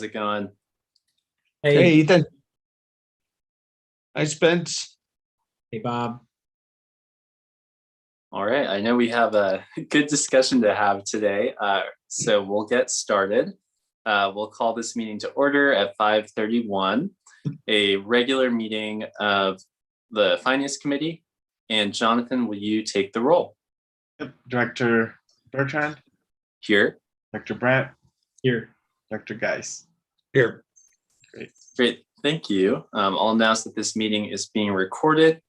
it going? Hey, Hey, Ethan. Hi, Spence. hey, Bob. All right, I know we have a good discussion to have today, so we'll get started. We'll call this meeting to order at 5:31, a regular meeting of the Finance Committee. And Jonathan, will you take the roll? Yep. Director Bertrand, Here. Director Brandt, Here. Director Geis. Here. Great, thank you. I'll announce that this meeting is being recorded.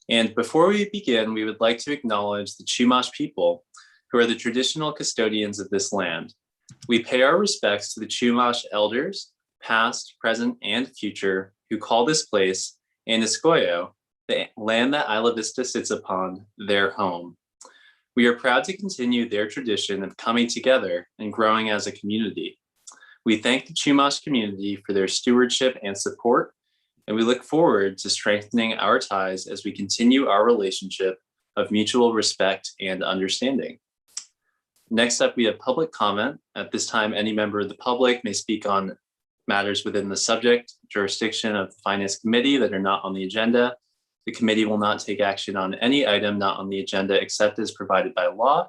And before we begin, we would like to acknowledge the Chumash people, who are the traditional custodians of this land. We pay our respects to the Chumash elders, past, present, and future, who call this place Aniscoyo, the land that Isla Vista sits upon, their home. We are proud to continue their tradition of coming together and growing as a community. We thank the Chumash community for their stewardship and support, and we look forward to strengthening our ties as we continue our relationship of mutual respect and understanding. Next up, we have public comment. At this time, any member of the public may speak on matters within the subject jurisdiction of the Finance Committee that are not on the agenda. The committee will not take action on any item not on the agenda except as provided by law.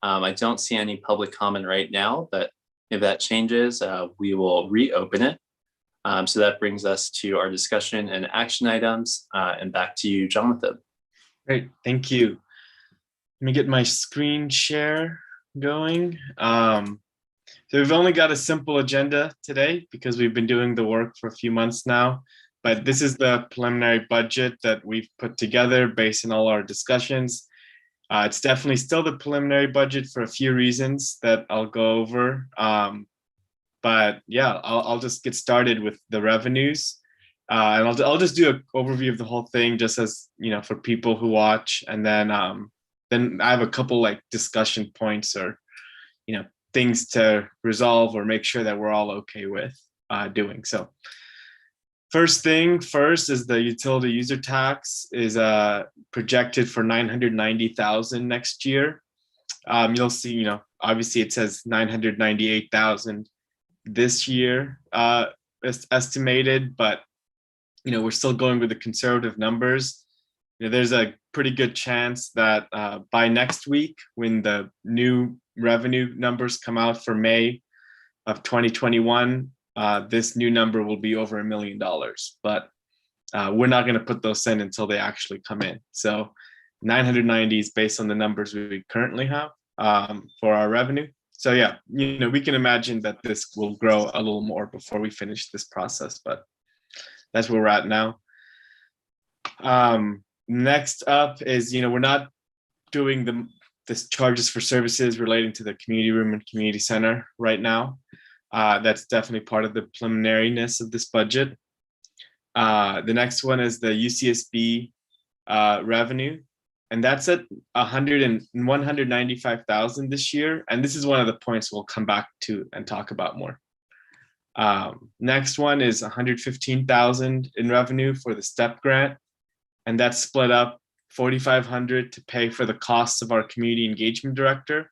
I don't see any public comment right now, but if that changes, we will reopen it. So that brings us to our discussion and action items, and back to you, Jonathan. Great, thank you. Let me get my screen share going. So we've only got a simple agenda today because we've been doing the work for a few months now, but this is the preliminary budget that we've put together based on all our discussions. It's definitely still the preliminary budget for a few reasons that I'll go over. But yeah, I'll just get started with the revenues, and I'll just do an overview of the whole thing, just as for people who watch, and then I have a couple like discussion points or things to resolve or make sure that we're all okay with doing. So first is the utility user tax is projected for $990,000 next year. You'll see, obviously it says $998,000 this year is estimated, but we're still going with the conservative numbers. There's a pretty good chance that by next week, when the new revenue numbers come out for May of 2021, this new number will be over $1 million, but we're not going to put those in until they actually come in. So 990 is based on the numbers we currently have for our revenue. So yeah, we can imagine that this will grow a little more before we finish this process, but that's where we're at now. Next up is, we're not doing the charges for services relating to the community room and community center right now. That's definitely part of the preliminariness of this budget. The next one is the UCSB revenue. And that's at $195,000 this year. And this is one of the points we'll come back to and talk about more. Next one is $115,000 in revenue for the STEP grant. And that's split up $4,500 to pay for the costs of our community engagement director.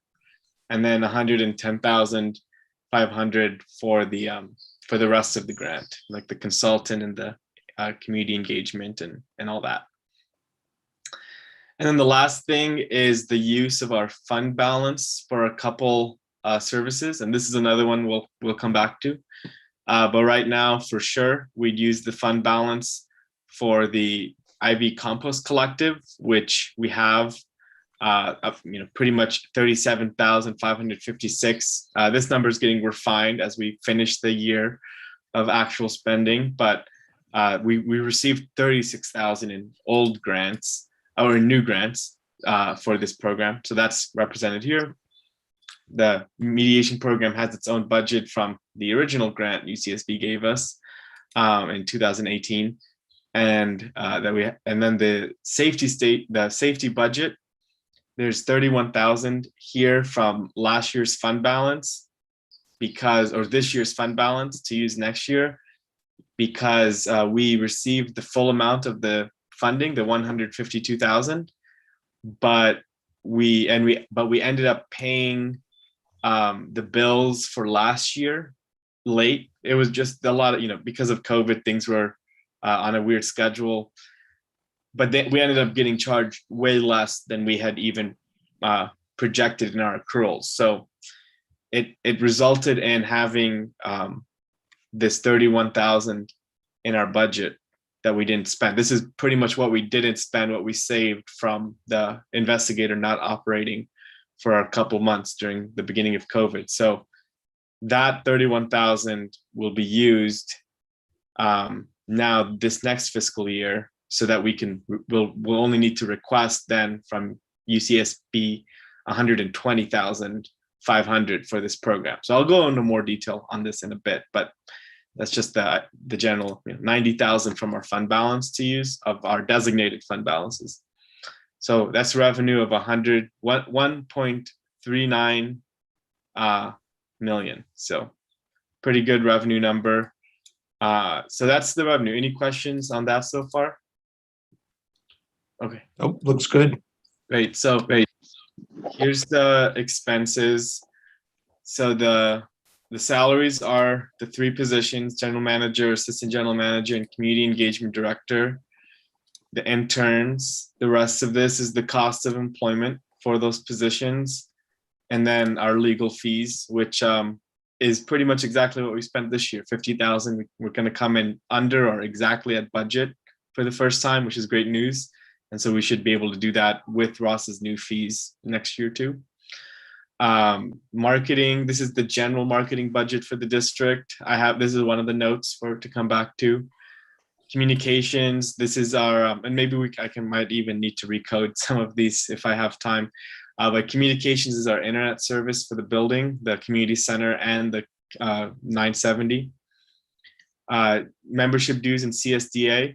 And then $110,500 for the rest of the grant, like the consultant and the community engagement and all that. And then the last thing is the use of our fund balance for a couple services. And this is another one we'll come back to. But right now, for sure, we'd use the fund balance for the IV Compost Collective, which we have pretty much 37,556. This number is getting refined as we finish the year of actual spending, but we received 36,000 in old grants or new grants for this program. So that's represented here. The Mediation Program has its own budget from the original grant UCSB gave us in 2018. And then the safety budget, there's 31,000 here from last year's fund balance or this year's fund balance to use next year, because we received the full amount of the funding, the 152,000, but we ended up paying the bills for last year late. It was just a lot of, because of COVID, things were on a weird schedule. But then we ended up getting charged way less than we had even projected in our accruals. So it resulted in having this 31,000 in our budget that we didn't spend. This is pretty much what we didn't spend, what we saved from the investigator not operating for a couple months during the beginning of COVID. So that 31,000 will be used now this next fiscal year, so that we'll only need to request then from UCSB 120,500 for this program. So I'll go into more detail on this in a bit, but that's just the general 90,000 from our fund balance to use of our designated fund balances. So that's revenue of 1.39 million. So pretty good revenue number. So that's the revenue. Any questions on that so far? Okay. Oh, looks good. Great. So here's the expenses. So the salaries are the 3 positions: general manager, assistant general manager, and community engagement director. The interns, the rest of this is the cost of employment for those positions. And then our legal fees, which is pretty much exactly what we spent this year, 50,000. We're going to come in under or exactly at budget for the first time, which is great news. And so we should be able to do that with Ross's new fees next year too. Marketing, this is the general marketing budget for the district. This is one of the notes to come back to. Communications, this is our, and maybe I might even need to recode some of these if I have time. But communications is our internet service for the building, the community center, and the 970. Membership dues and CSDA.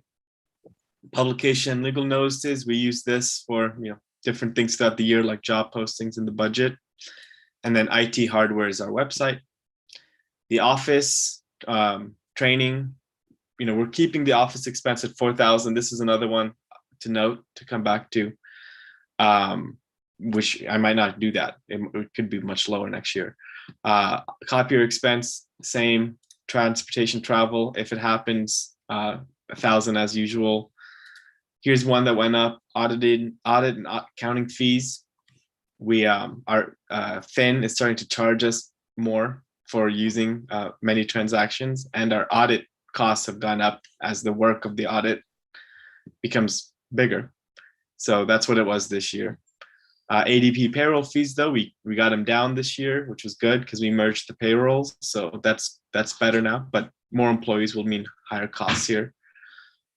Publication legal notices, we use this for different things throughout the year, like job postings in the budget. And then IT hardware is our website. The office training, we're keeping the office expense at 4,000. This is another one to note, to come back to, which I might not do that. It could be much lower next year. Copier expense, same. Transportation, travel, if it happens, 1,000 as usual. Here's one that went up: audit and accounting fees. Our Fin is starting to charge us more for using many transactions, and our audit costs have gone up as the work of the audit becomes bigger. So that's what it was this year. ADP payroll fees, though, we got them down this year, which was good because we merged the payrolls. So that's better now, but more employees will mean higher costs here.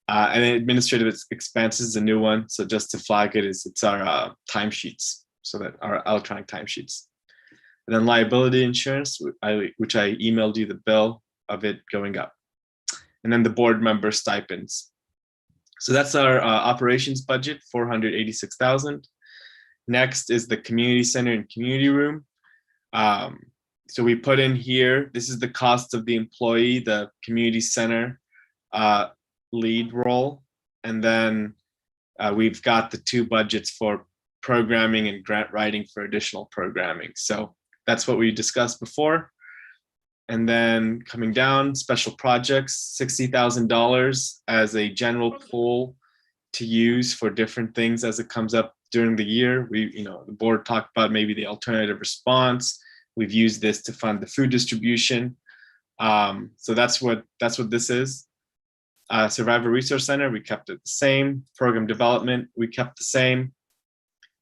And then administrative expenses is a new one. So just to flag it, it's our timesheets, so that our electronic timesheets. And then liability insurance, which I emailed you the bill of it going up. And then the board member stipends. So that's our operations budget, 486,000. Next is the community center and community room. So we put in here, this is the cost of the employee, the community center lead role. And then we've got the 2 budgets for programming and grant writing for additional programming. So that's what we discussed before. And then coming down, special projects, $60,000 as a general pool to use for different things as it comes up during the year. The board talked about maybe the alternative response. We've used this to fund the food distribution. So that's what this is. Survivor Resource Center, we kept it the same. Program development, we kept the same.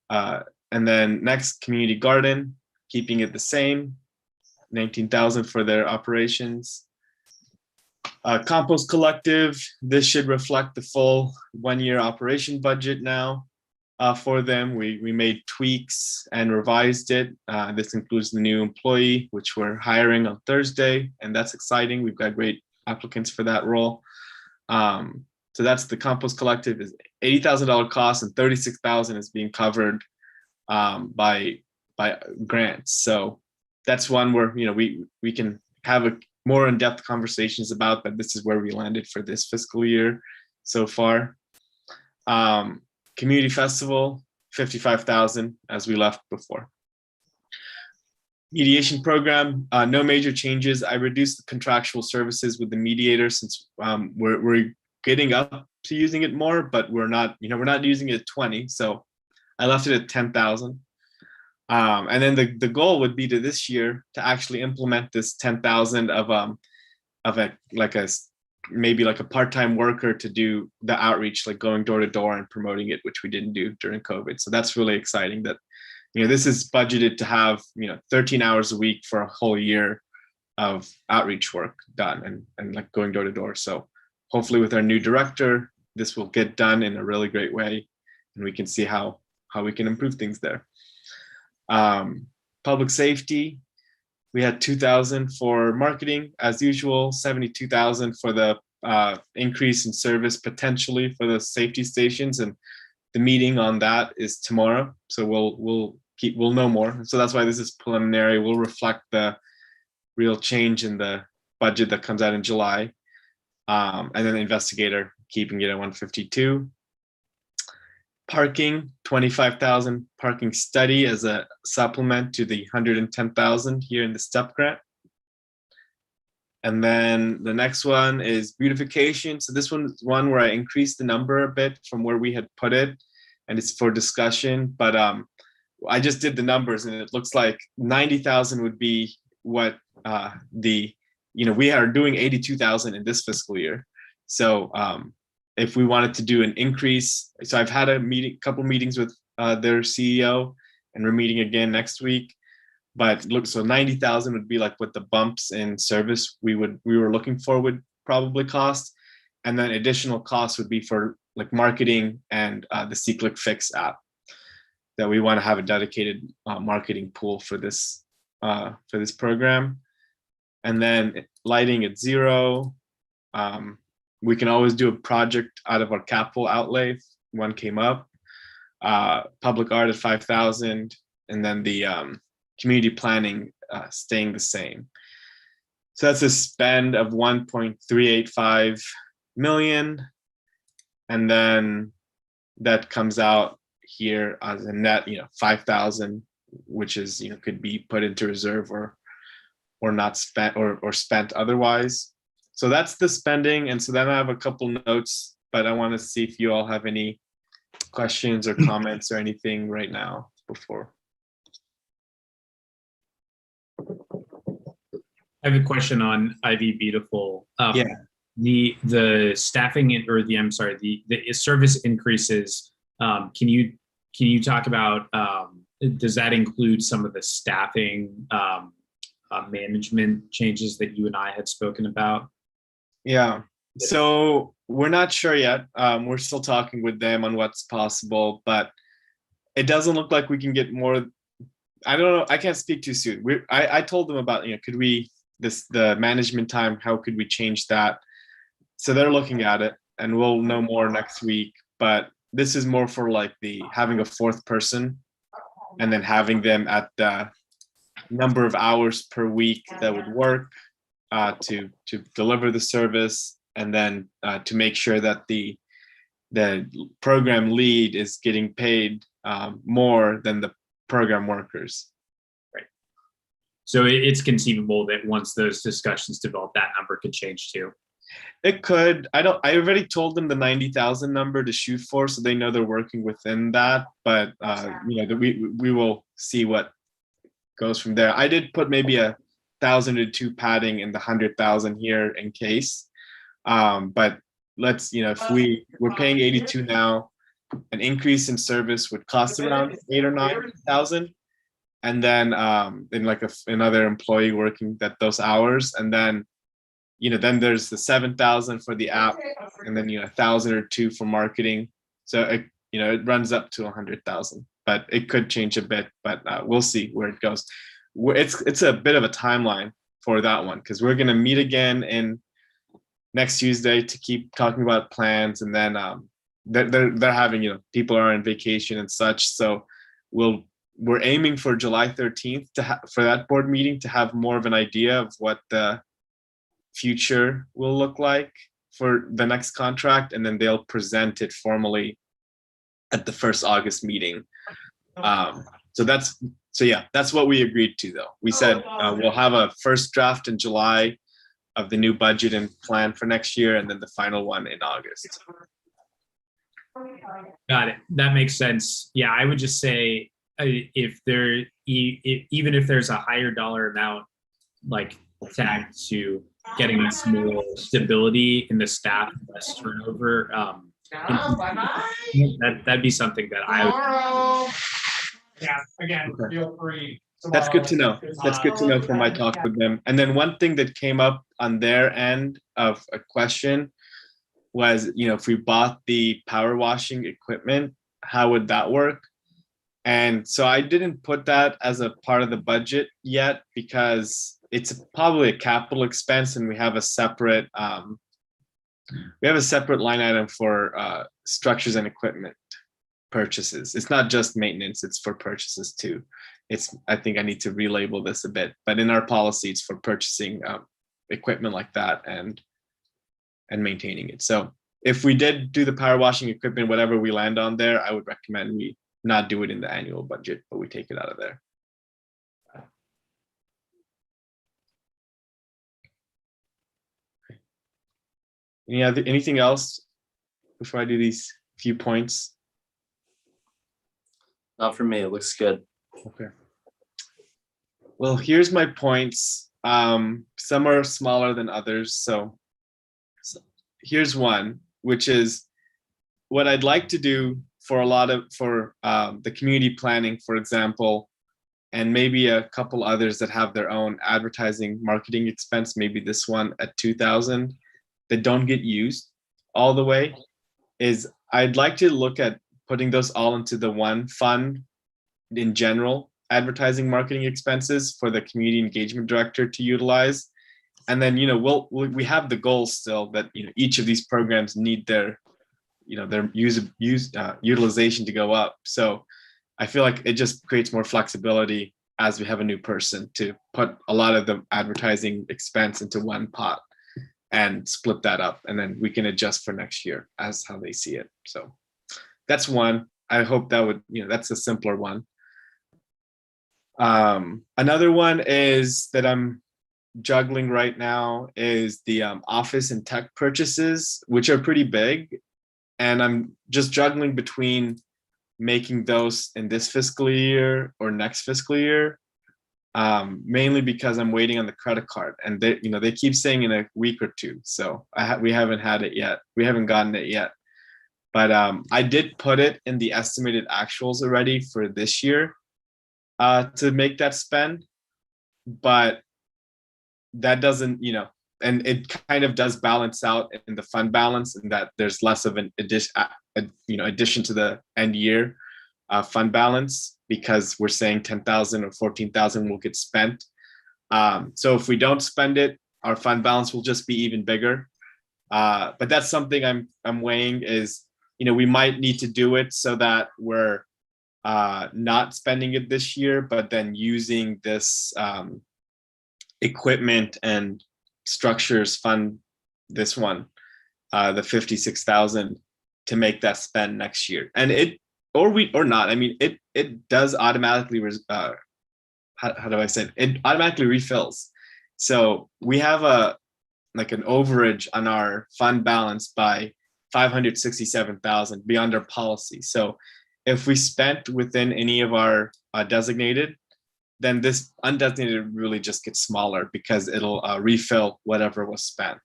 And then next, community garden, keeping it the same. 19,000 for their operations. Compost Collective, this should reflect the full 1-year operation budget now for them. We made tweaks and revised it. This includes the new employee, which we're hiring on Thursday, and that's exciting. We've got great applicants for that role. So that's the Compost Collective, is $80,000 cost, and $36,000 is being covered by grants. So that's one where we can have more in-depth conversations about, but this is where we landed for this fiscal year so far. Community festival, $55,000 as we left before. Mediation program, no major changes. I reduced the contractual services with the mediator since we're getting up to using it more, but we're not using it at 20. So I left it at 10,000. And then the goal would be to this year to actually implement this 10,000 of maybe like a part-time worker to do the outreach, like going door to door and promoting it, which we didn't do during COVID. So that's really exciting that, this is budgeted to have, 13 hours a week for a whole year of outreach work done and like going door to door. So hopefully with our new director, this will get done in a really great way and we can see how we can improve things there. Public safety, we had 2,000 for marketing as usual, 72,000 for the increase in service potentially for the safety stations, and the meeting on that is tomorrow. So we'll know more. So that's why this is preliminary. We'll reflect the real change in the budget that comes out in July, and then the investigator keeping it at 152. Parking, 25,000 parking study as a supplement to the 110,000 here in the STEP grant. And then the next one is beautification. So this one is one where I increased the number a bit from where we had put it, and it's for discussion. But I just did the numbers, and it looks like 90,000 would be what we are doing 82,000 in this fiscal year. So if we wanted to do an increase, so I've had a couple meetings with their CEO, and we're meeting again next week. But look, so 90,000 would be like what the bumps in service we were looking for would probably cost, and then additional costs would be for like marketing and the C-Click Fix app that we want to have a dedicated marketing pool for this program. And then lighting at 0. We can always do a project out of our capital outlay if one came up. Public art at 5,000, and then the community planning staying the same. So that's a spend of 1.385 million, and then that comes out here as a net 5,000, which is could be put into reserve or not spent or spent otherwise. So that's the spending. And so then I have a couple notes, but I want to see if you all have any questions or comments or anything right now before. I have a question on IV Beautiful. Yeah. The staffing the service increases. Can you talk about, does that include some of the staffing management changes that you and I had spoken about? Yeah. So we're not sure yet. We're still talking with them on what's possible, but it doesn't look like we can get more. I don't know. I can't speak too soon. I told them about, could we, the management time, how could we change that? So they're looking at it, and we'll know more next week. But this is more for like having a fourth person and then having them at the number of hours per week that would work to deliver the service, and then to make sure that the program lead is getting paid more than the program workers. Right. So it's conceivable that once those discussions develop, that number could change too. It could. I already told them the 90,000 number to shoot for, so they know they're working within that. But we will see what goes from there. I did put maybe 1,002 padding in the 100,000 here in case. But let's, if we're paying 82 now, an increase in service would cost around 8,000 or 9,000, and then in like another employee working those hours, and then then there's the 7,000 for the app, and then 1,000 or 2 for marketing. So it runs up to 100,000, but it could change a bit. But we'll see where it goes. It's a bit of a timeline for that one, because we're going to meet again in next Tuesday to keep talking about plans, and then they're having people are on vacation and such. So we're aiming for July 13th for that board meeting to have more of an idea of what the future will look like for the next contract, and then they'll present it formally at the first August meeting. that's what we agreed to, though. We said we'll have a first draft in July of the new budget and plan for next year, and then the final one in August. Got it. That makes sense. Yeah, I would just say even if there's a higher dollar amount, like tagged to getting us more stability in the staff, less turnover, that'd be something that I would. Yeah, again, Okay. feel free. That's good to know. That's good to know from my talk with them. And then one thing that came up on their end of a question was, if we bought the power washing equipment, how would that work? And so I didn't put that as a part of the budget yet because it's probably a capital expense, and we have a separate line item for structures and equipment purchases. It's not just maintenance, it's for purchases too. I think I need to relabel this a bit, but in our policy, it's for purchasing equipment like that and maintaining it. So if we did do the power washing equipment, whatever we land on there, I would recommend we not do it in the annual budget, but we take it out of there. Anything else before I do these few points? Not for me. It looks good. Okay. Well, here's my points. Some are smaller than others. So here's one, which is what I'd like to do for the community planning, for example, and maybe a couple others that have their own advertising marketing expense, maybe this one at 2,000 that don't get used all the way, is I'd like to look at putting those all into the one fund in general, advertising marketing expenses for the community engagement director to utilize. And then, we have the goal still that, each of these programs need their utilization to go up. So I feel like it just creates more flexibility as we have a new person to put a lot of the advertising expense into one pot and split that up. And then we can adjust for next year as how they see it. So that's one. I hope that would, that's a simpler one. Another one is that I'm juggling right now is the office and tech purchases, which are pretty big. And I'm just juggling between making those in this fiscal year or next fiscal year, mainly because I'm waiting on the credit card, and they keep saying in a week or two. So we haven't had it yet. We haven't gotten it yet. But I did put it in the estimated actuals already for this year to make that spend. But that doesn't, and it kind of does balance out in the fund balance, and that there's less of an addition to the end year fund balance, because we're saying 10,000 or 14,000 will get spent. So if we don't spend it, our fund balance will just be even bigger. But that's something I'm weighing is, we might need to do it so that we're not spending it this year, but then using this equipment and structures fund, this one, the 56,000, to make that spend next year. And it does automatically how do I say it automatically refills. So we have an overage on our fund balance by 567,000 beyond our policy. So if we spent within any of our designated, then this undesignated really just gets smaller because it'll refill whatever was spent.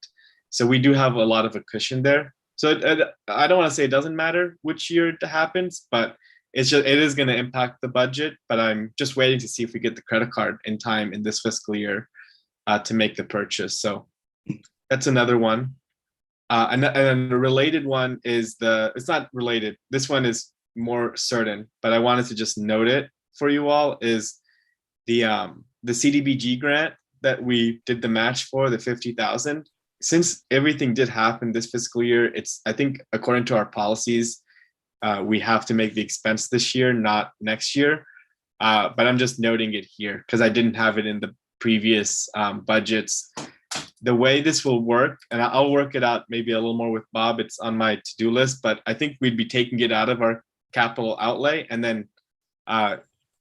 So we do have a lot of a cushion there. So I don't want to say it doesn't matter which year it happens, but it is going to impact the budget. But I'm just waiting to see if we get the credit card in time in this fiscal year to make the purchase. So that's another one. And a related one is it's not related. This one is more certain, but I wanted to just note it for you all, is the Cdbg grant that we did the match for, the 50,000. Since everything did happen this fiscal year, I think according to our policies, we have to make the expense this year, not next year. But I'm just noting it here because I didn't have it in the previous budgets. The way this will work, and I'll work it out maybe a little more with Bob, it's on my to-do list, but I think we'd be taking it out of our capital outlay and then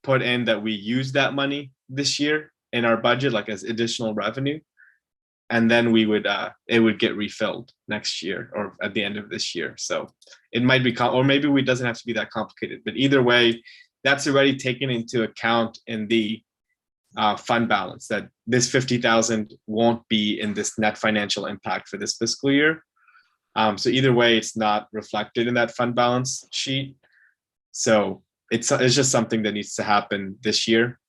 put in that we use that money this year in our budget, like as additional revenue, and then we would it would get refilled next year or at the end of this year. So it might be, or maybe it doesn't have to be that complicated. But either way, that's already taken into account in the fund balance, that this 50,000 won't be in this net financial impact for this fiscal year. So either way, it's not reflected in that fund balance sheet. So it's just something that needs to happen this year.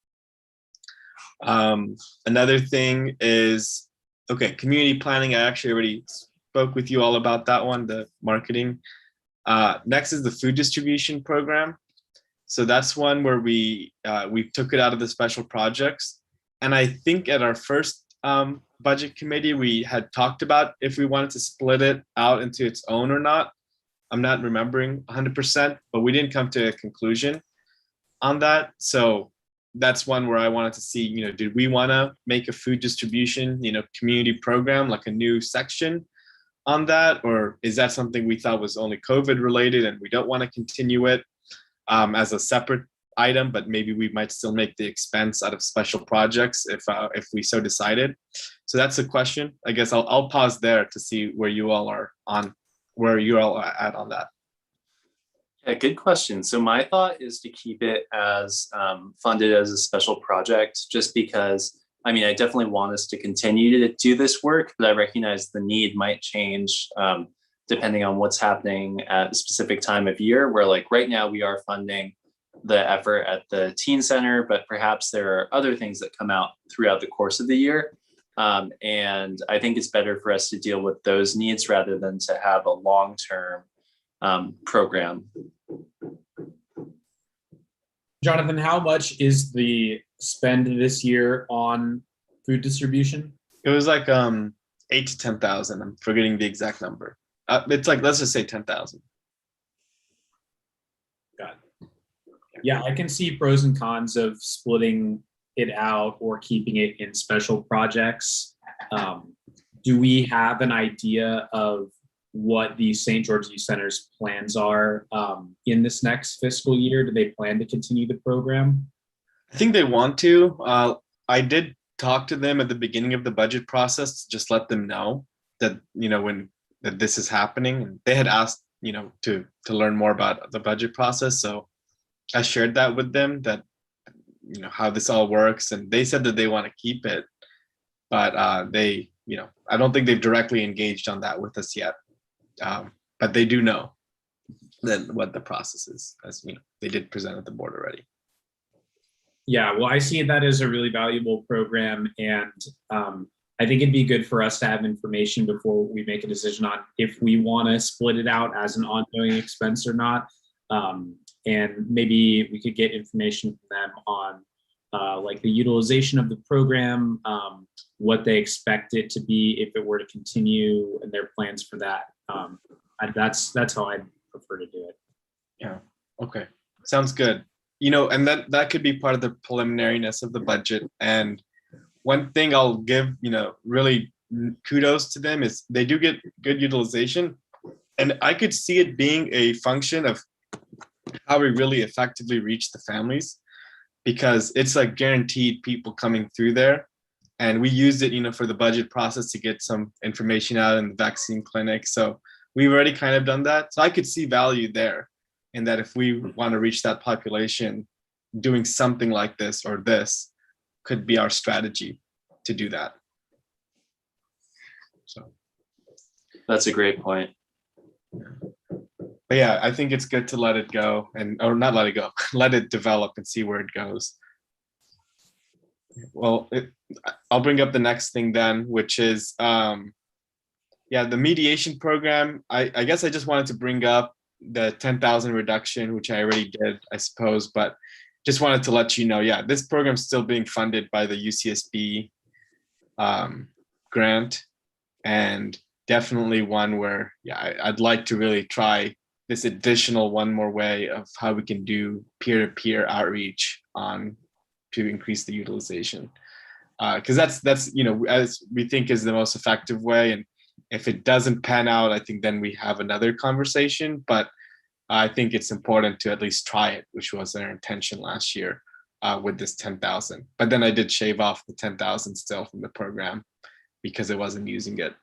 Another thing is, okay, community planning. I actually already spoke with you all about that one, the marketing. Next is the food distribution program. So that's one where we took it out of the special projects. And I think at our first budget committee, we had talked about if we wanted to split it out into its own or not. I'm not remembering 100%, but we didn't come to a conclusion on that. So that's one where I wanted to see, did we want to make a food distribution, community program, like a new section on that? Or is that something we thought was only COVID related and we don't want to continue it as a separate item, but maybe we might still make the expense out of special projects if we so decided. So that's a question. I guess I'll pause there to see where you all are on, where you're all at on that. Yeah, good question. So my thought is to keep it as funded as a special project, just because, I definitely want us to continue to do this work, but I recognize the need might change depending on what's happening at a specific time of year, where like right now we are funding the effort at the teen center, but perhaps there are other things that come out throughout the course of the year. And I think it's better for us to deal with those needs rather than to have a long-term program. Jonathan, how much is the spend this year on food distribution? It was like 8,000 to 10,000. I'm forgetting the exact number. It's like, let's just say 10,000. Got it. Yeah, I can see pros and cons of splitting it out or keeping it in special projects. Do we have an idea of what the St. George Youth Center's plans are in this next fiscal year? Do they plan to continue the program? I think they want to. I did talk to them at the beginning of the budget process to just let them know that, that this is happening. And they had asked, to learn more about the budget process. So I shared that with them, that, how this all works. And they said that they want to keep it, but they, I don't think they've directly engaged on that with us yet. But they do know then what the process is, as they did present at the board already. Yeah, well, I see that as a really valuable program, and I think it'd be good for us to have information before we make a decision on if we want to split it out as an ongoing expense or not. And maybe we could get information from them on like the utilization of the program, what they expect it to be if it were to continue, and their plans for that. That's how I'd prefer to do it. Yeah. Okay. Sounds good. And that could be part of the preliminariness of the budget. And one thing I'll give, really kudos to them is they do get good utilization. And I could see it being a function of how we really effectively reach the families, because it's like guaranteed people coming through there. And we used it, for the budget process to get some information out in the vaccine clinic. So we've already kind of done that. So I could see value there, in that if we want to reach that population, doing something like this or this could be our strategy to do that. So That's a great point. But yeah, I think it's good to let it go, or not let it go, let it develop and see where it goes. Well, I'll bring up the next thing then, which is, the mediation program. I guess I just wanted to bring up the 10,000 reduction, which I already did, I suppose, but just wanted to let you know, this program's still being funded by the UCSD grant, and definitely one where, I'd like to really try this additional one more way of how we can do peer-to-peer outreach to increase the utilization. Because that's as we think is the most effective way. And if it doesn't pan out, I think then we have another conversation. But I think it's important to at least try it, which was our intention last year. with this 10,000. But then I did shave off the 10,000 still from the program because I wasn't using it.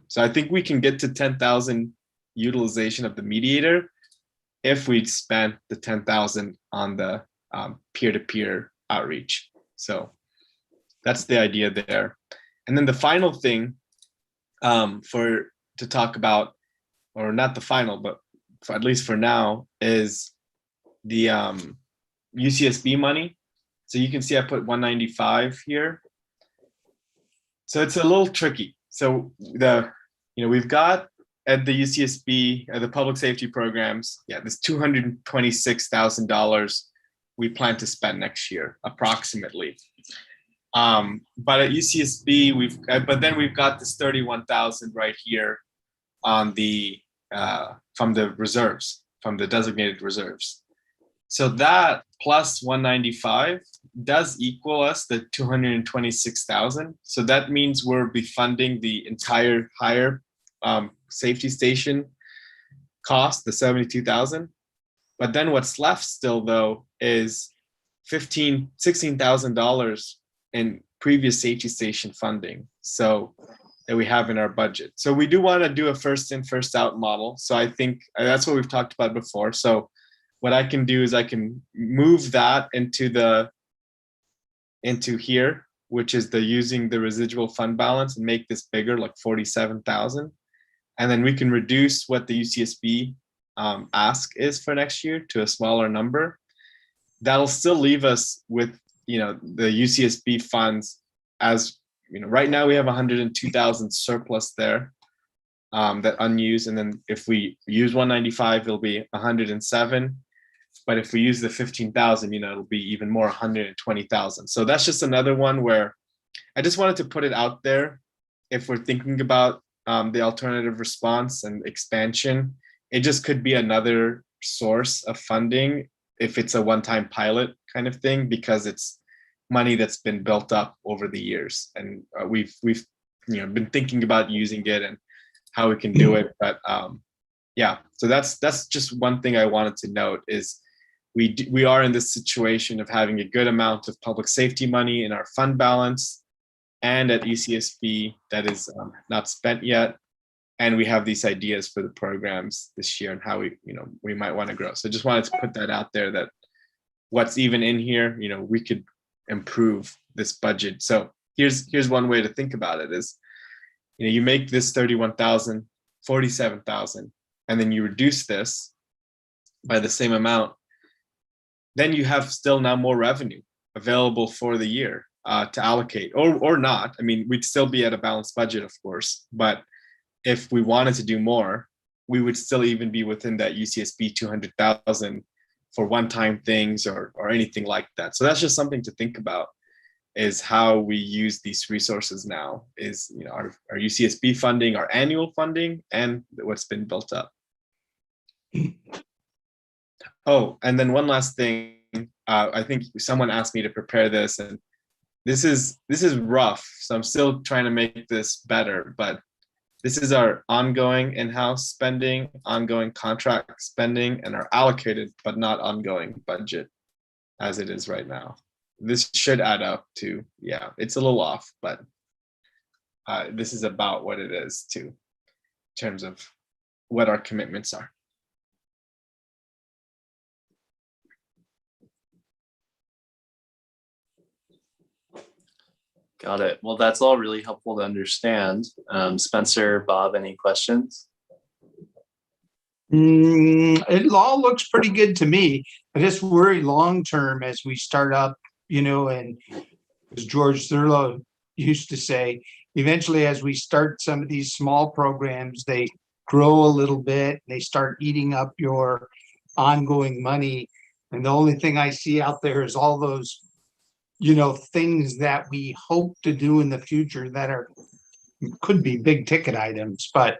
So I think we can get to 10,000 utilization of the mediator if we'd spent the 10,000 on the peer-to-peer outreach. So that's the idea there. And then the final thing to talk about, or not the final, but at least for now, is the UCSB money. So you can see I put 195 here. So it's a little tricky. So we've got at the UCSB, the public safety programs, this $226,000 we plan to spend next year, approximately. But at UCSB, but then we've got this 31,000 right here on the from the reserves, from the designated reserves. So that plus 195 does equal us the 226,000. So that means we'll be funding the entire higher safety station cost, the 72,000. But then what's left still though is $16,000 in previous safety station funding. So that we have in our budget. So we do want to do a first in, first out model. So I think that's what we've talked about before. So what I can do is I can move that into here, which is using the residual fund balance and make this bigger, like 47,000. And then we can reduce what the UCSB ask is for next year to a smaller number. That'll still leave us with, the UCSB funds as, right now we have 102,000 surplus there that unused. And then if we use 195, it'll be 107. But if we use the 15,000, it'll be even more, 120,000. So that's just another one where I just wanted to put it out there. If we're thinking about the alternative response and expansion, it just could be another source of funding if it's a one-time pilot kind of thing, because it's money that's been built up over the years, and we've been thinking about using it and how we can do it. But so that's just one thing I wanted to note is we are in this situation of having a good amount of public safety money in our fund balance and at UCSB that is not spent yet, and we have these ideas for the programs this year and how we might want to grow. So just wanted to put that out there, that what's even in here, we could improve this budget. So here's one way to think about it is, you make this 31,000, 47,000, and then you reduce this by the same amount, then you have still now more revenue available for the year to allocate, or not. I mean, we'd still be at a balanced budget, of course, but if we wanted to do more, we would still even be within that UCSB 200,000 for one-time things or anything like that. So that's just something to think about, is how we use these resources now, is our UCSB funding, our annual funding, and what's been built up. Oh, and then one last thing, I think someone asked me to prepare this, and this is rough, so I'm still trying to make this better, but this is our ongoing in-house spending, ongoing contract spending, and our allocated but not ongoing budget as it is right now. This should add up to, it's a little off, but this is about what it is too, in terms of what our commitments are. Got it. Well, that's all really helpful to understand. Spencer, Bob, any questions? It all looks pretty good to me. I just worry long-term as we start up, and as George Thurlow used to say, eventually as we start some of these small programs, they grow a little bit, they start eating up your ongoing money. And the only thing I see out there is all those things that we hope to do in the future that could be big ticket items, but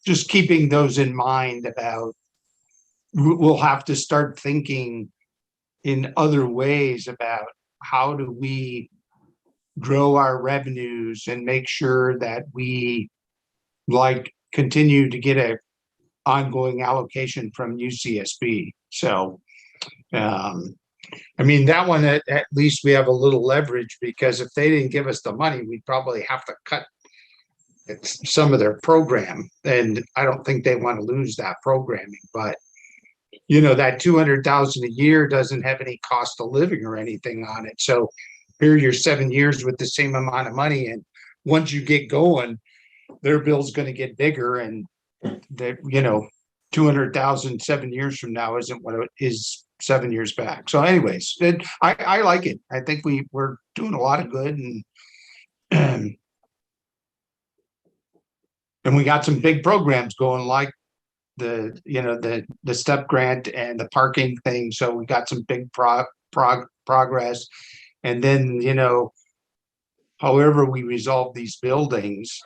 just keeping those in mind about, we'll have to start thinking in other ways about how do we grow our revenues and make sure that we continue to get a ongoing allocation from UCSB. So I mean, that one, at least we have a little leverage, because if they didn't give us the money, we'd probably have to cut some of their program. And I don't think they want to lose that programming, but that 200,000 a year doesn't have any cost of living or anything on it. So here you're 7 years with the same amount of money. And once you get going, their bill's going to get bigger, and that, 200,000 7 years from now isn't what it is 7 years back. So anyways, I like it. I think we're doing a lot of good, and we got some big programs going, like the step grant and the parking thing. So we got some big progress. And then, however we resolve these buildings,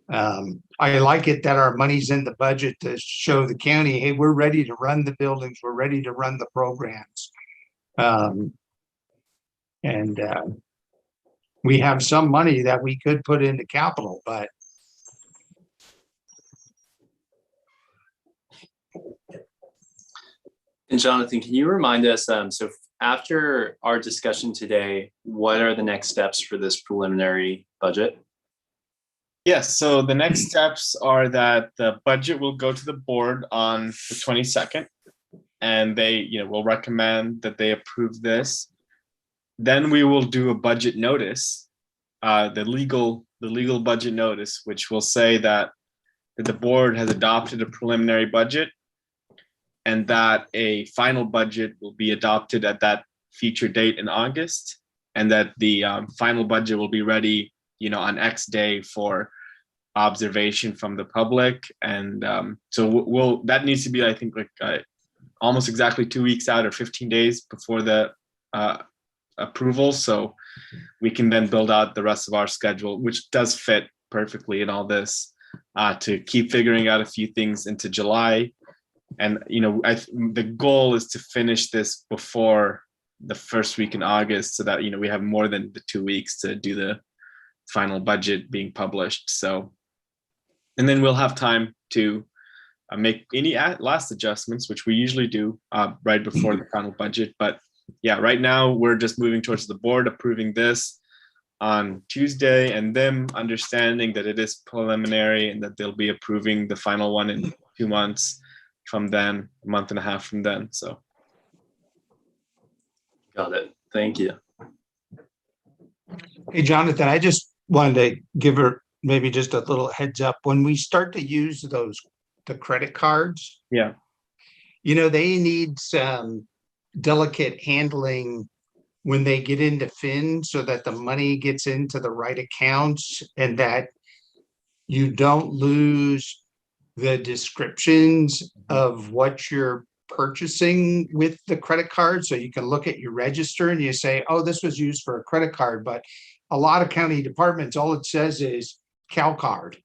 I like it that our money's in the budget to show the county, hey, we're ready to run the buildings, we're ready to run the programs. And we have some money that we could put into capital, but And Jonathan, can you remind us, so after our discussion today, what are the next steps for this preliminary budget? Yes, so the next steps are that the budget will go to the board on the 22nd, and they, will recommend that they approve this. Then we will do a budget notice, the legal budget notice, which will say that the board has adopted a preliminary budget, and that a final budget will be adopted at that future date in August, and that the final budget will be ready, on X day for observation from the public. And so that needs to be, I think, like almost exactly 2 weeks out, or 15 days before the approval. So we can then build out the rest of our schedule, which does fit perfectly in all this, to keep figuring out a few things into July. And, the goal is to finish this before the first week in August, so that, we have more than the 2 weeks to do the final budget being published. So, and then we'll have time to make any last adjustments, which we usually do right before the final budget. But yeah, right now we're just moving towards the board approving this on Tuesday, and them understanding that it is preliminary and that they'll be approving the final one in 2 months from then, a month and a half from then. So Got it. Thank you. hey, Jonathan, I just wanted to give her maybe just a little heads up. When we start to use the credit cards, yeah, they need some delicate handling when they get into FIN, so that the money gets into the right accounts, and that you don't lose the descriptions of what you're purchasing with the credit card. So you can look at your register and you say, oh, this was used for a credit card. But a lot of county departments, all it says is Cal card.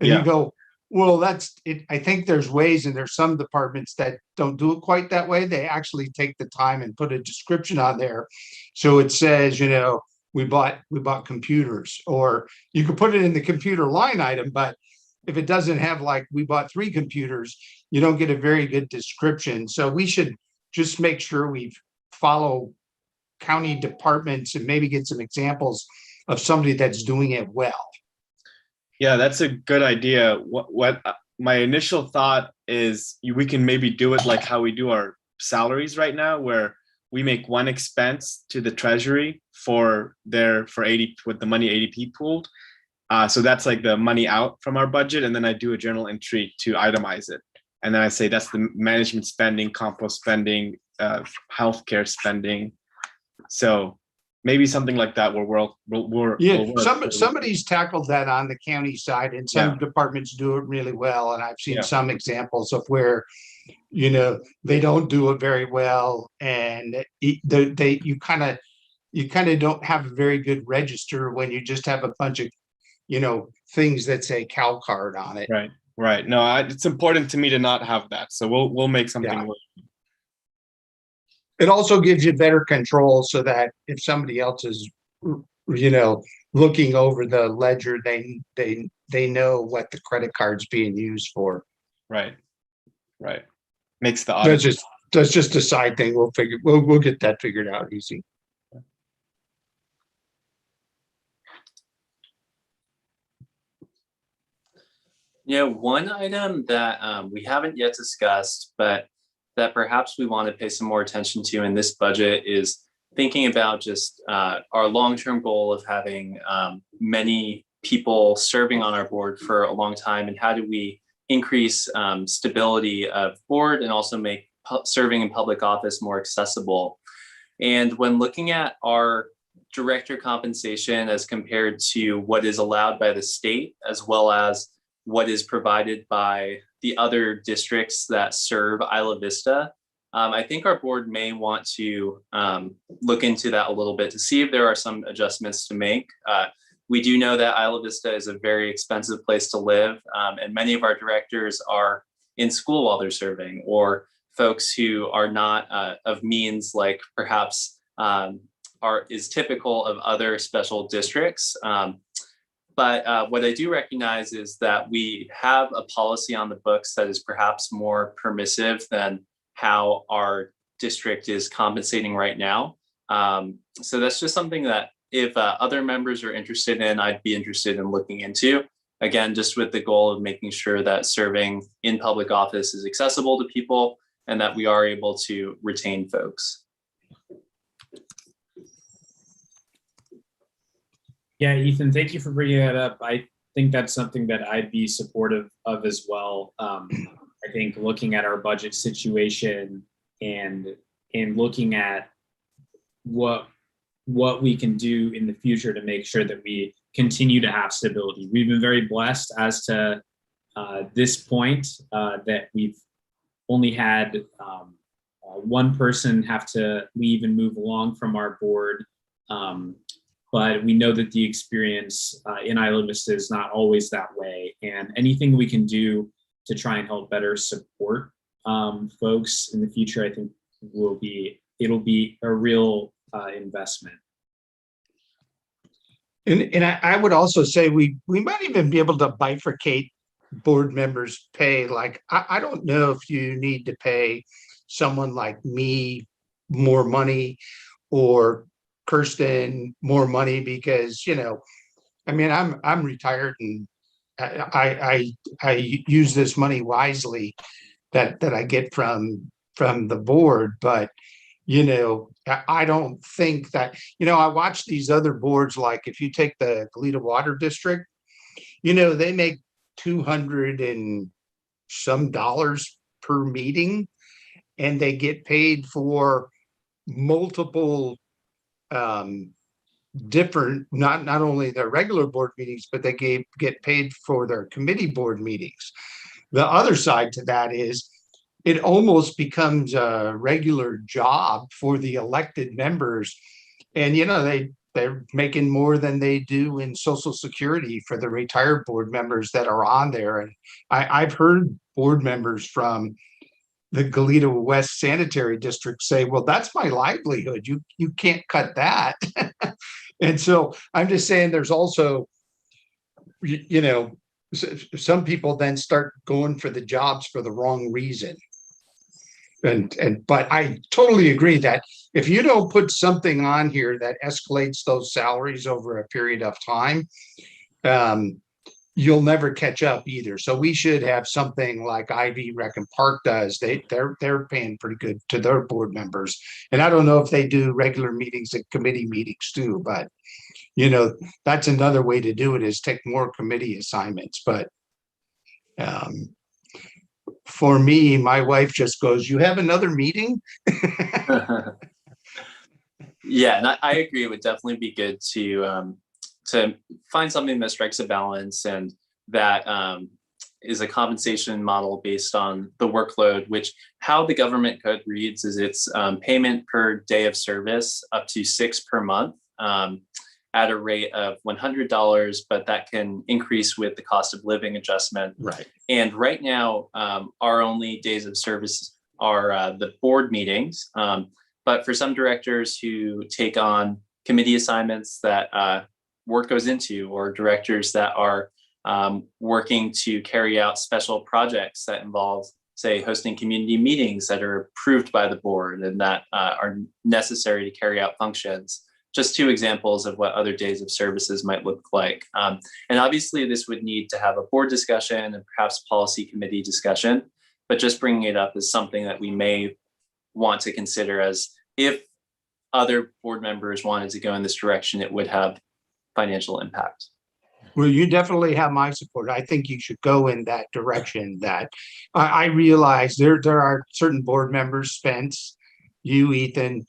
And you go, well, that's it. I think there's ways, and there's some departments that don't do it quite that way. They actually take the time and put a description on there. So it says, we bought computers, or you could put it in the computer line item, but if it doesn't have, like, we bought 3 computers, you don't get a very good description. So we should just make sure we follow county departments and maybe get some examples of somebody that's doing it well. Yeah, that's a good idea. What my initial thought is, we can maybe do it like how we do our salaries right now, where we make one expense to the treasury for 80, with the money ADP pooled. So that's like the money out from our budget. And then I do a journal entry to itemize it. And then I say that's the management spending, compost spending, healthcare spending. So maybe something like that where somebody's tackled that on the county side, and some departments do it really well. And I've seen some examples of where, they don't do it very well, and you kind of don't have a very good register when you just have a bunch of things that say Cal card on it. Right. No, it's important to me to not have that. So we'll make something work. It also gives you better control, so that if somebody else is, looking over the ledger, they know what the credit card's being used for. Right. Makes the audit that's just a side thing. We'll get that figured out easy. One item that we haven't yet discussed, but that perhaps we want to pay some more attention to in this budget is thinking about just our long-term goal of having many people serving on our board for a long time, and how do we increase stability of board and also make serving in public office more accessible. And when looking at our director compensation as compared to what is allowed by the state, as well as what is provided by the other districts that serve Isla Vista, I think our board may want to look into that a little bit to see if there are some adjustments to make. We do know that Isla Vista is a very expensive place to live, and many of our directors are in school while they're serving, or folks who are not of means, like perhaps is typical of other special districts. But what I do recognize is that we have a policy on the books that is perhaps more permissive than how our district is compensating right now. So that's just something that if other members are interested in, I'd be interested in looking into. Again, just with the goal of making sure that serving in public office is accessible to people and that we are able to retain folks. Yeah, Ethan, thank you for bringing that up. I think that's something that I'd be supportive of as well. I think looking at our budget situation and looking at what we can do in the future to make sure that we continue to have stability. We've been very blessed as to this point that we've only had one person have to leave and move along from our board. But we know that the experience in Isla Vista is not always that way. And anything we can do to try and help better support folks in the future, I think it'll be a real investment. And I would also say we might even be able to bifurcate board members' pay. Like, I don't know if you need to pay someone like me more money or Kirsten more money, because, I mean, I'm retired and I use this money wisely that I get from the board. But I don't think that, I watch these other boards, like if you take the Goleta Water District, they make $200 and some dollars per meeting, and they get paid for multiple different, not only their regular board meetings, but they get paid for their committee board meetings. The other side to that is it almost becomes a regular job for the elected members, and they're making more than they do in Social Security for the retired board members that are on there. And I've heard board members from the Goleta West Sanitary District say, well, that's my livelihood. You can't cut that. And so I'm just saying there's also, some people then start going for the jobs for the wrong reason. But I totally agree that if you don't put something on here that escalates those salaries over a period of time, you'll never catch up either. So we should have something like Ivy Rec and Park does. They're paying pretty good to their board members. And I don't know if they do regular meetings and committee meetings too, but that's another way to do it, is take more committee assignments. But for me, my wife just goes, "You have another meeting?" Yeah, and I agree. It would definitely be good to find something that strikes a balance and that is a compensation model based on the workload, which how the government code reads is it's payment per day of service up to 6 per month at a rate of $100, but that can increase with the cost of living adjustment. Right. And right now, our only days of service are the board meetings. But for some directors who take on committee assignments that work goes into, or directors that are working to carry out special projects that involve say, hosting community meetings that are approved by the board and that are necessary to carry out functions. Just two examples of what other days of services might look like. And obviously this would need to have a board discussion and perhaps policy committee discussion, but just bringing it up is something that we may want to consider, as if other board members wanted to go in this direction, it would have financial impact. Well, you definitely have my support. I think you should go in that direction. That I realize there are certain board members, Spence, you, Ethan,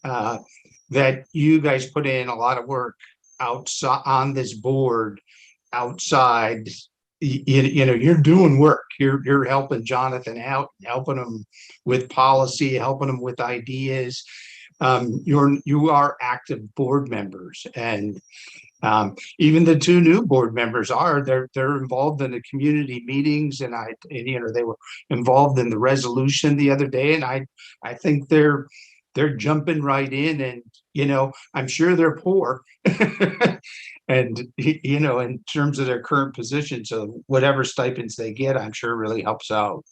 that you guys put in a lot of work outside on this board, outside. You know, you're doing work. You're helping Jonathan out, helping him with policy, helping him with ideas. You are active board members, and even the two new board members they're involved in the community meetings, and you know, they were involved in the resolution the other day, and I think they're jumping right in, and you know, I'm sure they're poor and you know, in terms of their current position, so whatever stipends they get, I'm sure really helps out.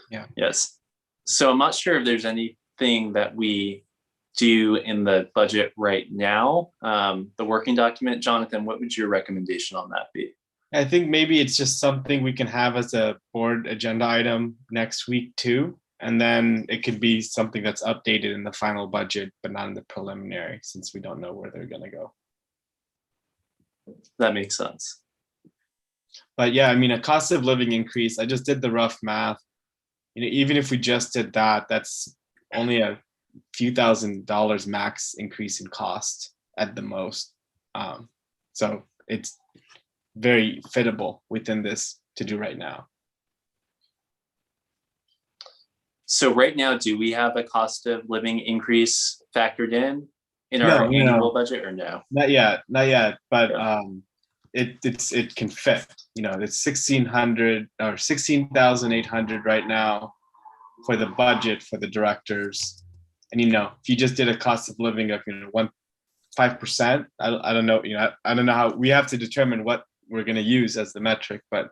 Yeah. Yes. So I'm not sure if there's anything that we do in the budget right now. The working document, Jonathan, what would your recommendation on that be? I think maybe it's just something we can have as a board agenda item next week too. And then it could be something that's updated in the final budget, but not in the preliminary, since we don't know where they're going to go. That makes sense. But yeah, I mean, a cost of living increase, I just did the rough math. You know, even if we just did that, that's only a few $1,000s max increase in cost at the most. So it's very fittable within this to do right now. So right now, do we have a cost of living increase factored in No, our no. annual budget, or no? Not yet, but it can fit. You know, it's 1,600 or 16,800 right now for the budget for the directors. And you know, if you just did a cost of living of 5%, I don't know. You know, I don't know how we have to determine what we're going to use as the metric, but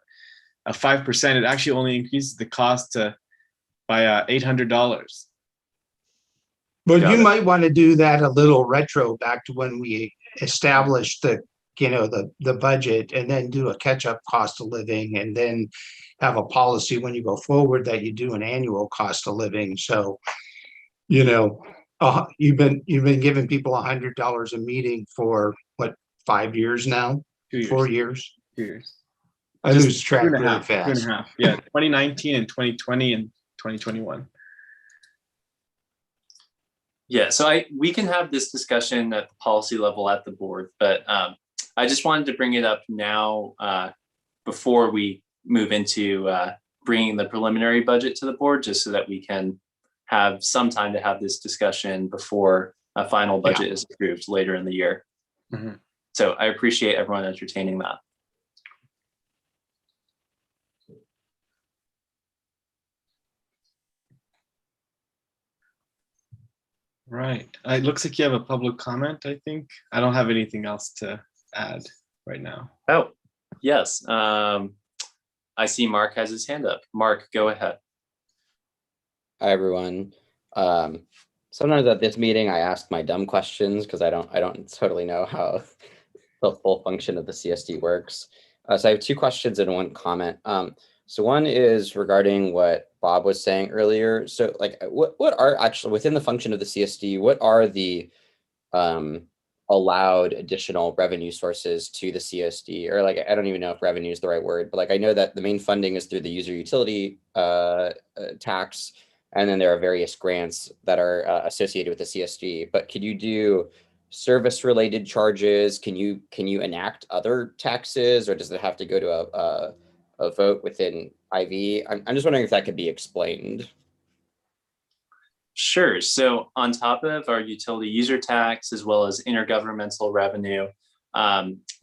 a 5%, it actually only increases the cost by $800. But Got you it. might want to do that a little retro back to when we established the, you know, the budget, and then do a catch-up cost of living, and then have a policy when you go forward that you do an annual cost of living. So, you know, you've been giving people $100 a meeting for what, 5 years now? 2 years. 4 years? 2 years. I Just lose track really fast. 2.5. Yeah, 2019 and 2020 and 2021. Yeah, so we can have this discussion at the policy level at the board, but I just wanted to bring it up now before we move into bringing the preliminary budget to the board, just so that we can have some time to have this discussion before a final budget is approved later in the year. Mm-hmm. So I appreciate everyone entertaining that. Right. It looks like you have a public comment, I think. I don't have anything else to add right now. Oh, yes. I see Mark has his hand up. Mark, go ahead. Hi, everyone. Sometimes at this meeting, I ask my dumb questions because I don't totally know how the full function of the CSD works. So I have 2 questions and 1 comment. So one is regarding what Bob was saying earlier. So like, what are actually within the function of the CSD, what are the allowed additional revenue sources to the CSD? Or like, I don't even know if revenue is the right word, but like, I know that the main funding is through the user utility tax, and then there are various grants that are associated with the CSD. But could you do service related charges? Can you enact other taxes, or does it have to go to a vote within IV? I'm just wondering if that could be explained. Sure. So on top of our utility user tax, as well as intergovernmental revenue,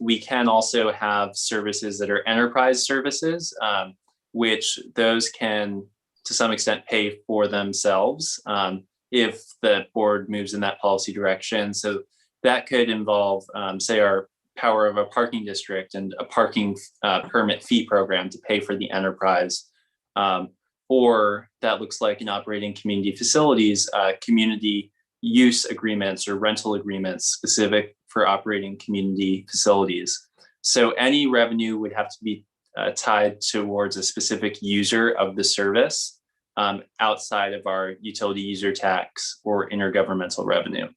we can also have services that are enterprise services, which those can, to some extent, pay for themselves if the board moves in that policy direction. So that could involve, say, our power of a parking district and a parking permit fee program to pay for the enterprise. Or that looks like in operating community facilities, community use agreements or rental agreements specific for operating community facilities. So any revenue would have to be tied towards a specific user of the service outside of our utility user tax or intergovernmental revenue.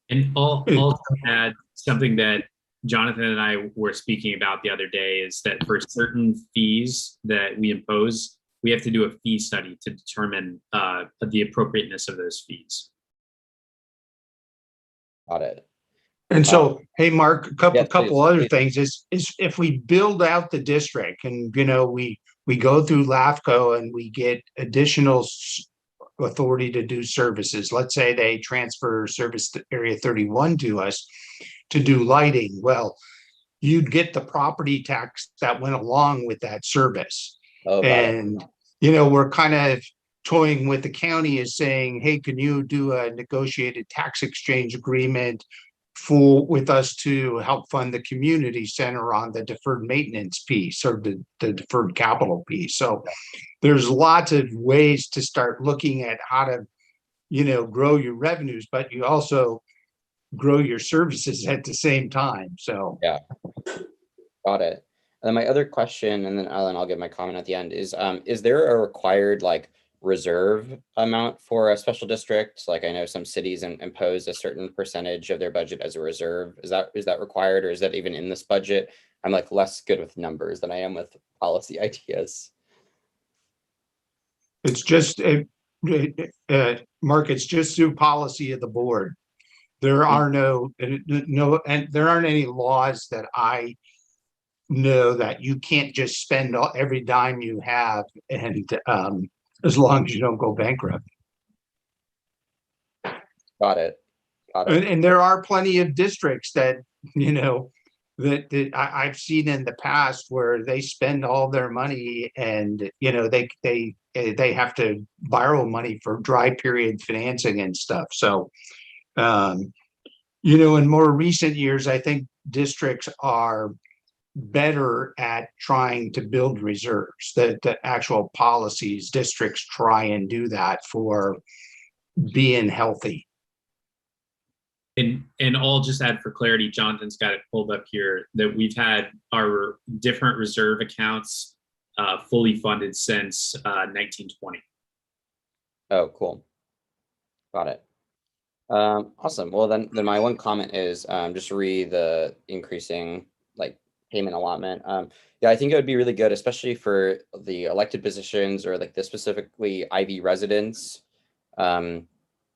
And I'll also add something that Jonathan and I were speaking about the other day is that for certain fees that we impose, we have to do a fee study to determine the appropriateness of those fees. Got it. And so, hey, Mark, a couple please, other please. things is if we build out the district and, you know, we go through LAFCO and we get additional authority to do services. Let's say they transfer service to Area 31 to us to do lighting. Well, you'd get the property tax that went along with that service. Oh, and, you know, we're kind of toying with the county is saying, hey, can you do a negotiated tax exchange agreement with us to help fund the community center on the deferred maintenance piece or the deferred capital piece. So there's lots of ways to start looking at how to, you know, grow your revenues, but you also grow your services at the same time. So yeah, got it. And then my other question, and then I'll give my comment at the end, is there a required like reserve amount for a special district? Like I know some cities impose a certain percentage of their budget as a reserve. Is that required, or is that even in this budget? I'm like less good with numbers than I am with policy ideas. it's just, Mark, it's just through policy of the board. There are and there aren't any laws that I know that you can't just spend every dime you have, and as long as you don't go bankrupt. Got it. And there are plenty of districts that, you know, that I've seen in the past where they spend all their money and, you know, they have to borrow money for dry period financing and stuff. So, you know, in more recent years, I think districts are better at trying to build reserves. The actual policies, districts try and do that for being healthy. And I'll just add for clarity, Jonathan's got it pulled up here, that we've had our different reserve accounts fully funded since 1920. Oh, cool. Got it. Awesome. Well, then my one comment is just re the increasing like payment allotment. Yeah, I think it would be really good, especially for the elected positions or like the specifically IV residents.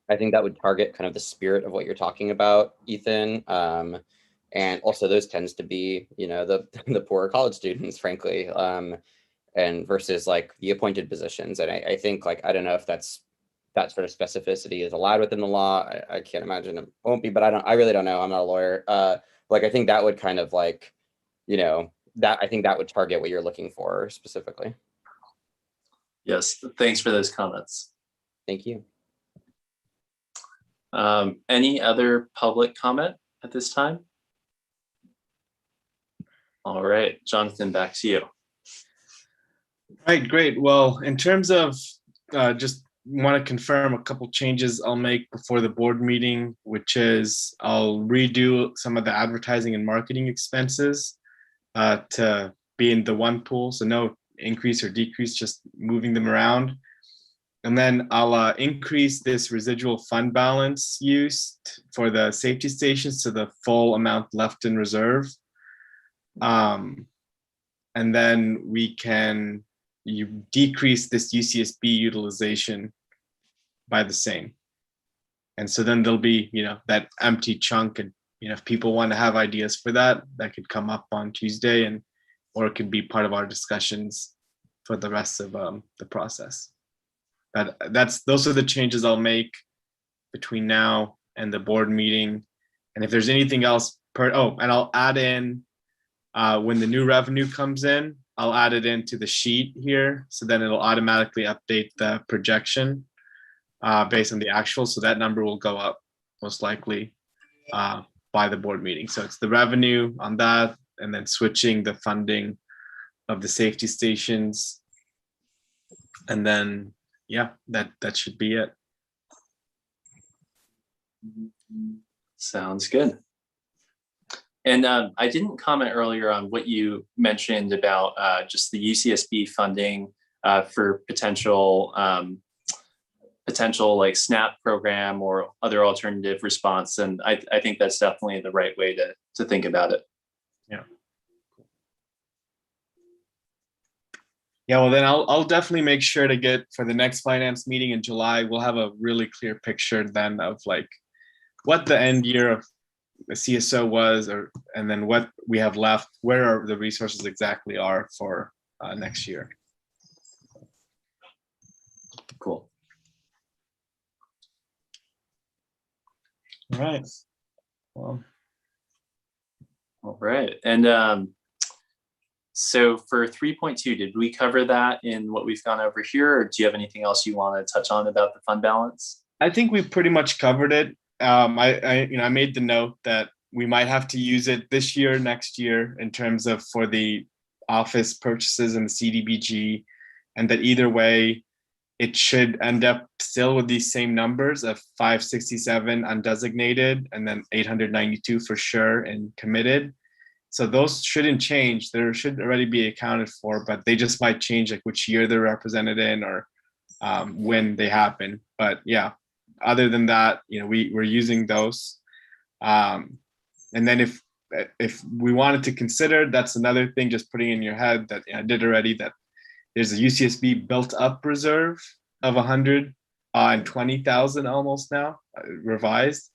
I think that would target kind of the spirit of what you're talking about, Ethan. And also those tends to be, you know, the poorer college students, frankly, and versus like the appointed positions. And I think like, I don't know if that sort of specificity is allowed within the law. I can't imagine it won't be, but I really don't know. I'm not a lawyer. Like, I think that would kind of like, you know, I think that would target what you're looking for specifically. Yes, thanks for those comments. Thank you. Any other public comment at this time? All right, Jonathan, back to you. Right, great. Well, in terms of just want to confirm a couple changes I'll make before the board meeting, which is I'll redo some of the advertising and marketing expenses to be in the one pool. So no increase or decrease, just moving them around. And then I'll increase this residual fund balance used for the safety stations to the full amount left in reserve. And then you decrease this UCSB utilization by the same. And so then there'll be, you know, that empty chunk, and, you know, if people want to have ideas for that could come up on Tuesday, or it could be part of our discussions for the rest of the process. But those are the changes I'll make between now and the board meeting. And if there's anything else and I'll add in when the new revenue comes in, I'll add it into the sheet here. So then it'll automatically update the projection based on the actual. So that number will go up most likely by the board meeting. So it's the revenue on that, and then switching the funding of the safety stations. And then, yeah, that should be it. Sounds good. And I didn't comment earlier on what you mentioned about just the UCSB funding for potential like SNAP program or other alternative response. And I think that's definitely the right way to think about it. Yeah. Yeah, well, then I'll definitely make sure to get, for the next finance meeting in July, we'll have a really clear picture then of like what the end year of the CSO was, and then what we have left, where the resources exactly are for next year. Cool. All right. Well, All right. And so for 3.2, did we cover that in what we've gone over here, or do you have anything else you want to touch on about the fund balance? I think we pretty much covered it. I made the note that we might have to use it this year, next year, in terms of for the office purchases and the CDBG, and that either way, it should end up still with these same numbers of 567 undesignated and then 892 for sure and committed. So those shouldn't change. There should already be accounted for, but they just might change like which year they're represented in or when they happen. But yeah, other than that, we're using those. And then if we wanted to consider, that's another thing, just putting in your head that I did already, that there's a UCSB built up reserve of 120,000 almost now, revised,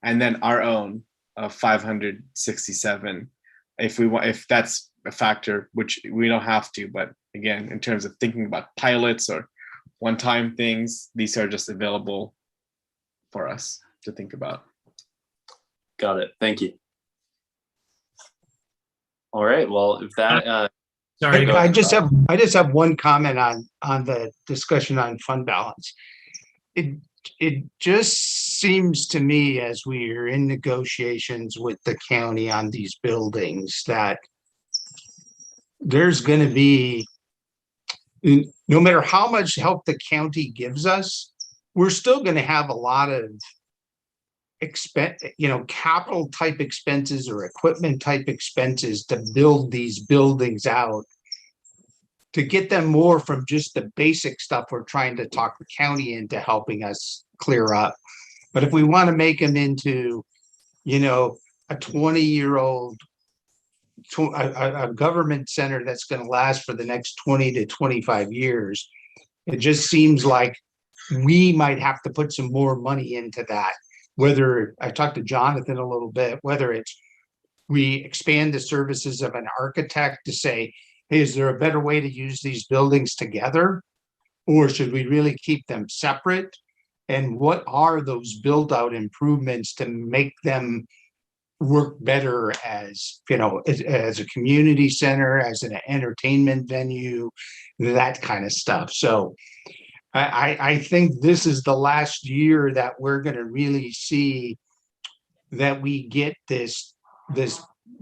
and then our own of 567. If that's a factor, which we don't have to, but again, in terms of thinking about pilots or one-time things, these are just available for us to think about. Got it. Thank you. All right. Well, if that Sorry. I just have one comment on the discussion on fund balance. It just seems to me, as we are in negotiations with the county on these buildings, that there's going to be, no matter how much help the county gives us, we're still going to have a lot of capital type expenses or equipment type expenses to build these buildings out, to get them more from just the basic stuff we're trying to talk the county into helping us clear up. But if we want to make them into, a 20-year-old, a government center that's going to last for the next 20 to 25 years, it just seems like we might have to put some more money into that. Whether, I talked to Jonathan a little bit, whether it's we expand the services of an architect to say, hey, is there a better way to use these buildings together? Or should we really keep them separate? And what are those build out improvements to make them work better as a community center, as an entertainment venue, that kind of stuff. So I think this is the last year that we're going to really see that we get this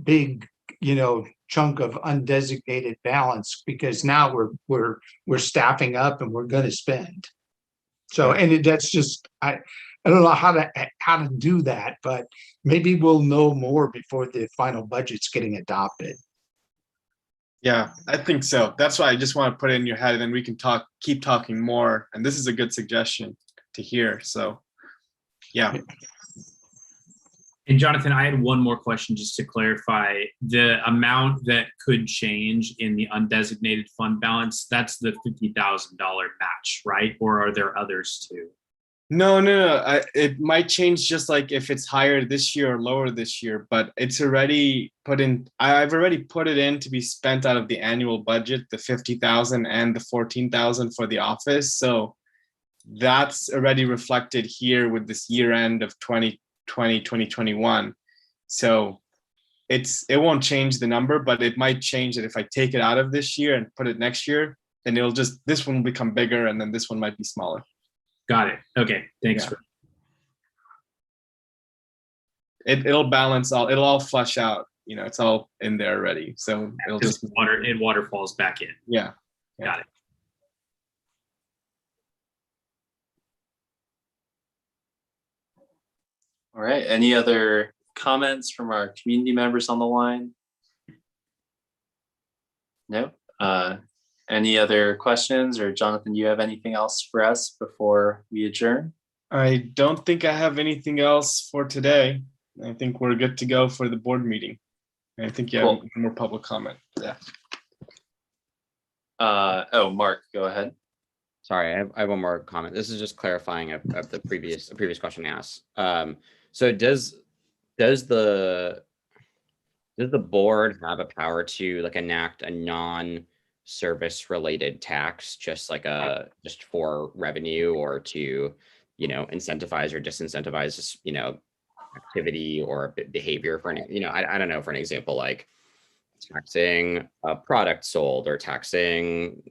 big chunk of undesignated balance, because now we're staffing up and we're going to spend. So, and that's just, I don't know how to do that, but maybe we'll know more before the final budget's getting adopted. Yeah, I think so. That's why I just want to put it in your head, and then we can keep talking more. And this is a good suggestion to hear. So, yeah. And Jonathan, I had one more question just to clarify. The amount that could change in the undesignated fund balance, that's the $50,000 match, right? Or are there others too? No. It might change, just like if it's higher this year or lower this year, but it's already put in. I've already put it in to be spent out of the annual budget, the 50,000 and the 14,000 for the office. So that's already reflected here with this year end of 2021. So it won't change the number, but it might change it if I take it out of this year and put it next year, then this one will become bigger, and then this one might be smaller. Got it. Okay. Thanks. Yeah. it'll balance all. It'll all flush out. You know, it's all in there already. So it'll just water falls back in. yeah. Got it. All right. Any other comments from our community members on the line? No. Any other questions, or Jonathan, you have anything else for us before we adjourn? I don't think I have anything else for today. I think we're good to go for the board meeting. I think you have Cool. more public comment. Yeah. Oh, Mark, go ahead. Sorry, I have one more comment. This is just clarifying of the previous question asked. So does the board have a power to like enact a non-service related tax, just for revenue, or to, you know, incentivize or disincentivize this, you know, activity or behavior for any, you know, I don't know, for an example, like taxing a product sold, or taxing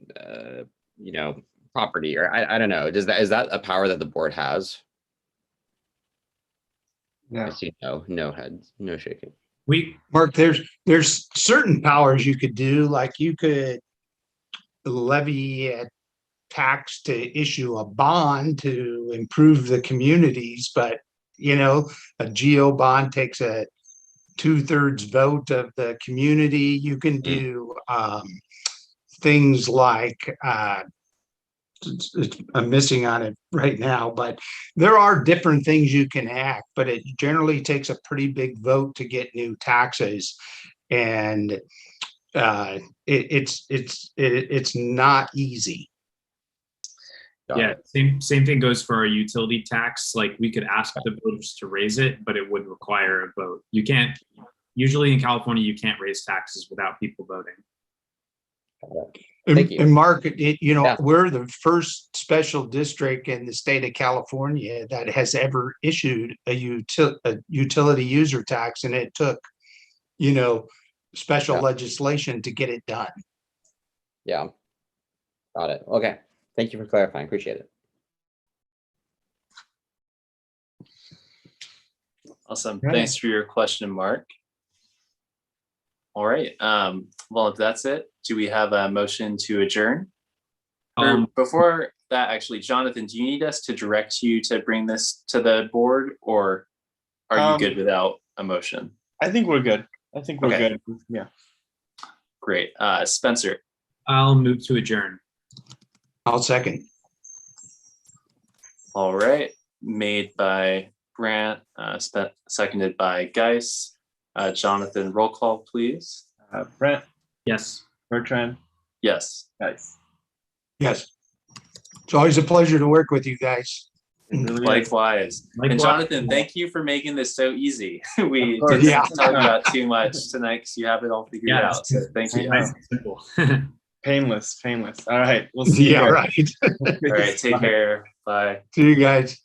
you know, property, or I don't know. Is that a power that the board has? Yeah. I see no heads, no shaking. Mark, there's certain powers you could do, like you could levy a tax to issue a bond to improve the communities, but you know, a geo bond takes a 2/3 vote of the community. You can do things like I'm missing on it right now, but there are different things you can act, but it generally takes a pretty big vote to get new taxes. And it's not easy. Got Yeah, same thing goes for our utility tax. Like, we could ask the voters to raise it, but it would require a vote. You can't, usually in California, you can't raise taxes without people voting. Thank you. And Mark, you know, Yeah. we're the first special district in the state of California that has ever issued a utility user tax, and it took, you know, special Yeah. legislation to get it done. Yeah. Got it. Okay. Thank you for clarifying. Appreciate it. Awesome. Right. Thanks for your question, Mark. All right. Well, if that's it, do we have a motion to adjourn? Or before that, actually, Jonathan, do you need us to direct you to bring this to the board, or are you good without a motion? I think we're good. I think we're Okay. good. Yeah. Great. Spencer. I'll move to adjourn. I'll second. All right. Made by Grant, seconded by Geis. Jonathan, roll call, please. Brent, Yes. Bertrand, Yes. guys. Yes. It's always a pleasure to work with you guys. Likewise. And Jonathan, thank you for making this so easy. We course. didn't Yeah. talk about too much tonight because you have it all figured Yeah, out. So thank you. Nice and simple. Painless. All right. We'll see you Yeah, guys. right. All right. Take care. Bye. See you guys.